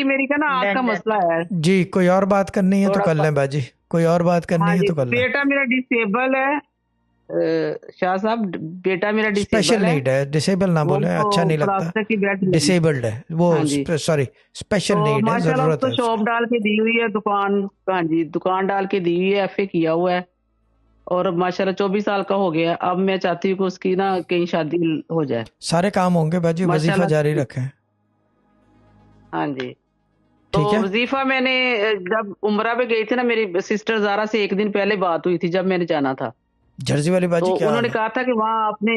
मेरी का ना आँख का मसला है। जी, कोई और बात करनी है तो थोड़ा कर लें बाजी, कोई और बात करनी हाँ है जी, तो कर लें। बेटा मेरा डिसेबल है। शाह साहब, बेटा मेरा स्पेशल डिसेबल है। नीड है, डिसेबल ना वो बोले, अच्छा नहीं लगता। प्लास्टर की बेड लगी। डिसेबल्ड है वो, हाँ जी। सॉरी, स्पेशल तो नीड है, माशाल्लाह ज़रूरत उसको है शॉप उसकी। डाल के दी हुई है दुकान। हाँ जी, दुकान डाल के दी हुई है, एफए किया हुआ है। और माशाल्लाह 24 साल का हो गया है। अब मैं चाहती हूँ कि उसकी ना कहीं शादी हो जाए। सारे काम होंगे बाजी, वजीफा जारी माशाल्लाह। रखें। हाँ जी। तो ठीक है। वजीफा मैंने जब उम्रा पे गई थी ना, मेरी सिस्टर ज़ारा से एक दिन पहले बात हुई थी जब मैंने जाना था। जर्सी वाली बाजी तो क्या हाल उन्होंने है? कहा था कि वहाँ अपने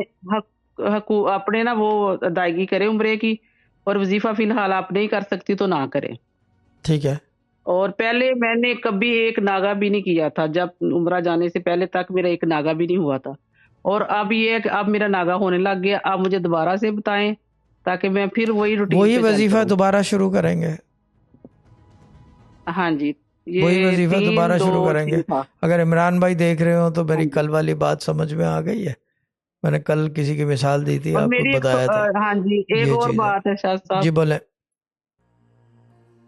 अपने ना वो अदायगी करें उम्रे की, और वजीफा फिलहाल आप नहीं कर सकती तो ना करें। ठीक है। और पहले मैंने कभी एक नागा भी नहीं किया था, जब उम्रा जाने से पहले तक मेरा एक नागा भी नहीं हुआ था। और अब ये है कि अब मेरा नागा होने लग गया। आप मुझे दोबारा से बताएं ताकि मैं फिर वही रूटीन वही पे चल वजीफा पड़ूं। दोबारा शुरू करेंगे। हाँ जी। वही ये वजीफा तीन दोबारा दो शुरू करेंगे। छः था। अगर इमरान भाई देख रहे हो तो हाँ मेरी जी। कल वाली बात समझ में आ गई है। मैंने कल किसी की मिसाल दी थी, और आपको मेरी बताया था। हाँ जी, एक ये और चीज़ है। बात है शाह साहब। जी बोले।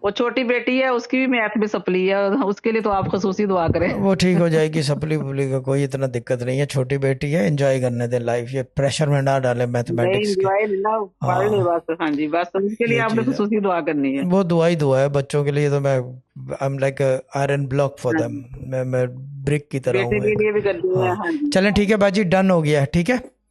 वो छोटी बेटी है, उसकी भी मैथ में सप्ली है, उसके लिए तो आप खसूसी दुआ करें। वो ठीक हो जाएगी, सप्ली पुपली का कोई इतना दिक्कत नहीं है, छोटी बेटी है, एंजॉय करने दे लाइफ, ये प्रेशर में ना डाले नहीं मैथमेटिक्स के। एंजॉय ना, पढ़ ले हाँ, बस। हाँ जी, बस उसके लिए ये आपने चीज़ है। खसूसी दुआ करनी है। वो दुआ ही दुआ है बच्चों के लिए, तो मैं I am like iron block for हाँ देम। जी, मैं ब्रिक की तरह बेटे हूँ के एक। लिए भी करनी है। हाँ। हाँ जी। चलें ठीक है बाजी, डन हो गया है, ठीक है।